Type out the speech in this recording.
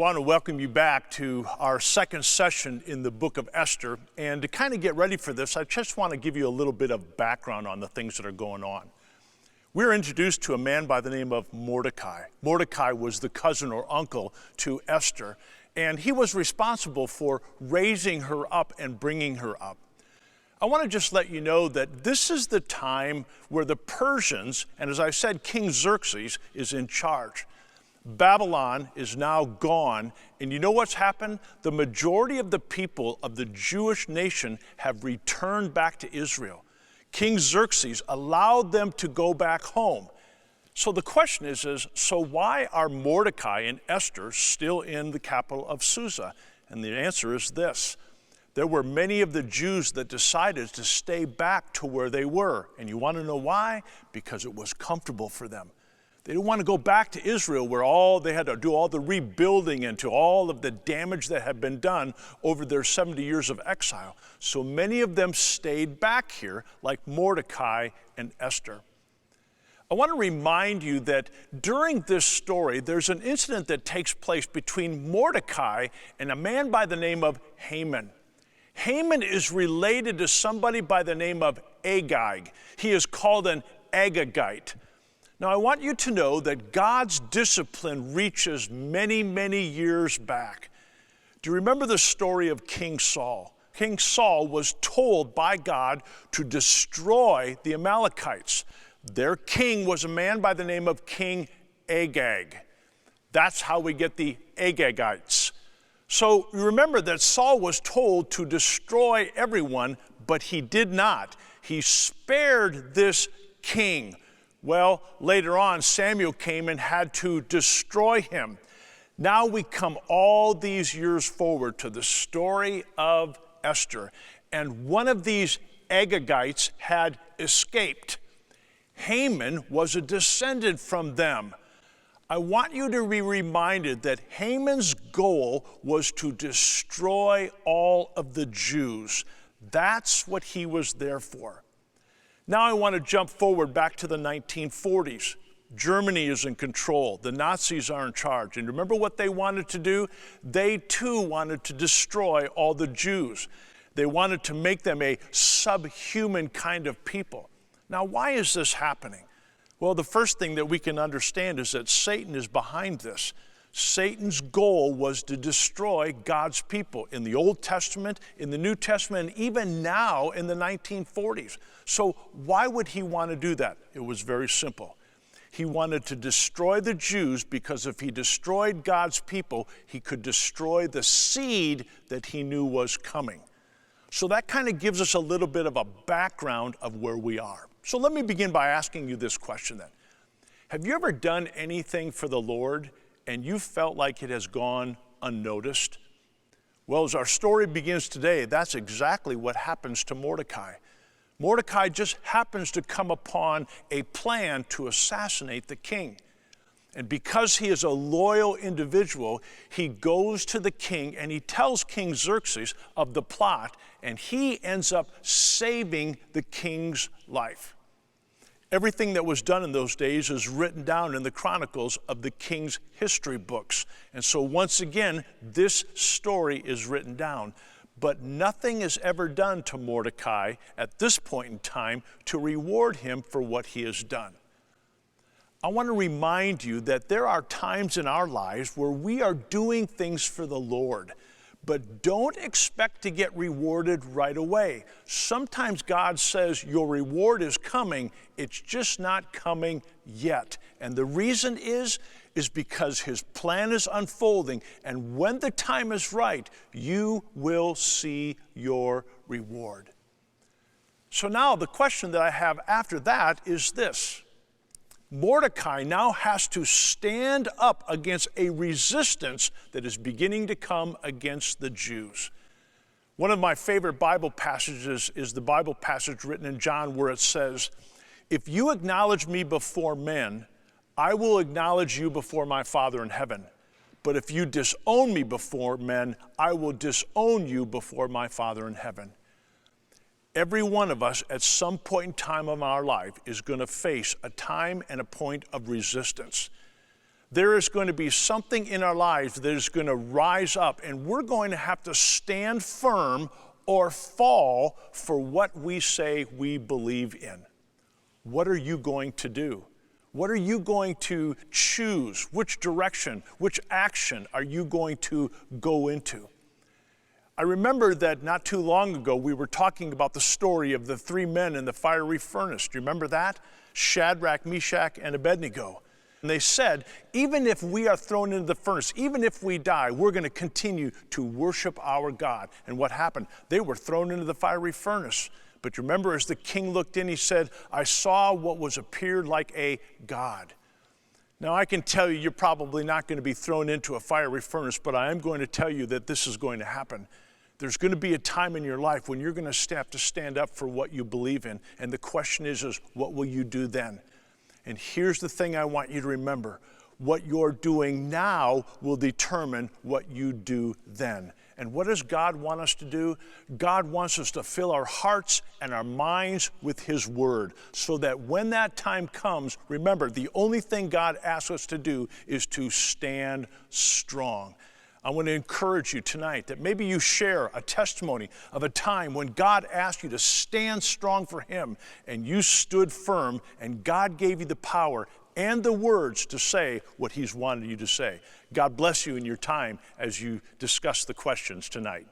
want to welcome you back to our second session in the book of Esther. And to kind of get ready for this, I just want to give you a little bit of background on the things that are going on. We're introduced to a man by the name of Mordecai. Mordecai was the cousin or uncle to Esther, and he was responsible for raising her up and bringing her up. I want to just let you know that this is the time where the Persians, and as I said, King Xerxes is in charge. Babylon is now gone, and you know what's happened? The majority of the people of the Jewish nation have returned back to Israel. King Xerxes allowed them to go back home. So the question is so why are Mordecai and Esther still in the capital of Souza? And the answer is this. There were many of the Jews that decided to stay back to where they were. And you want to know why? Because it was comfortable for them. They didn't want to go back to Israel where they had to do all the rebuilding and to all of the damage that had been done over their 70 years of exile. So many of them stayed back here, like Mordecai and Esther. I want to remind you that during this story, there's an incident that takes place between Mordecai and a man by the name of Haman. Haman is related to somebody by the name of Agag. He is called an Agagite. Now, I want you to know that God's discipline reaches many, many years back. Do you remember the story of King Saul? King Saul was told by God to destroy the Amalekites. Their king was a man by the name of King Agag. That's how we get the Agagites. So you remember that Saul was told to destroy everyone, but he did not. He spared this king. Well, later on, Samuel came and had to destroy him. Now we come all these years forward to the story of Esther. And one of these Agagites had escaped. Haman was a descendant from them. I want you to be reminded that Haman's goal was to destroy all of the Jews. That's what he was there for. Now I want to jump forward back to the 1940s. Germany is in control. The Nazis are in charge. And remember what they wanted to do? They too wanted to destroy all the Jews. They wanted to make them a subhuman kind of people. Now, why is this happening? Well, the first thing that we can understand is that Satan is behind this. Satan's goal was to destroy God's people in the Old Testament, in the New Testament, and even now in the 1940s. So why would he want to do that? It was very simple. He wanted to destroy the Jews because if he destroyed God's people, he could destroy the seed that he knew was coming. So that kind of gives us a little bit of a background of where we are. So let me begin by asking you this question then. Have you ever done anything for the Lord and you felt like it has gone unnoticed? Well, as our story begins today, that's exactly what happens to Mordecai. Mordecai just happens to come upon a plan to assassinate the king. And because he is a loyal individual, he goes to the king and he tells King Xerxes of the plot, and he ends up saving the king's life. Everything that was done in those days is written down in the chronicles of the king's history books. And so once again, this story is written down. But nothing is ever done to Mordecai at this point in time to reward him for what he has done. I want to remind you that there are times in our lives where we are doing things for the Lord, but don't expect to get rewarded right away. Sometimes God says your reward is coming, it's just not coming yet. And the reason is because his plan is unfolding, and when the time is right, you will see your reward. So now the question that I have after that is this. Mordecai now has to stand up against a resistance that is beginning to come against the Jews. One of my favorite Bible passages is the Bible passage written in John where it says, "If you acknowledge me before men, I will acknowledge you before my Father in heaven. But if you disown me before men, I will disown you before my Father in heaven." Every one of us at some point in time of our life is going to face a time and a point of resistance. there is going to be something in our lives that is going to rise up, and we're going to have to stand firm or fall for what we say we believe in. What are you going to do? What are you going to choose? Which direction, which action are you going to go into? I remember that not too long ago we were talking about the story of the 3 men in the fiery furnace. Do you remember that? Shadrach, Meshach, and Abednego. And they said, even if we are thrown into the furnace, even if we die, we're going to continue to worship our God. And what happened? They were thrown into the fiery furnace. But remember, as the king looked in, he said, I saw what was appeared like a god. Now, I can tell you, you're probably not going to be thrown into a fiery furnace, but I am going to tell you that this is going to happen. There's going to be a time in your life when you're going to have to stand up for what you believe in. And the question is what will you do then? And here's the thing I want you to remember. What you're doing now will determine what you do then. And what does God want us to do? God wants us to fill our hearts and our minds with His Word, so that when that time comes, remember, the only thing God asks us to do is to stand strong. I want to encourage you tonight that maybe you share a testimony of a time when God asked you to stand strong for Him, and you stood firm, and God gave you the power and the words to say what He's wanted you to say. God bless you in your time as you discuss the questions tonight.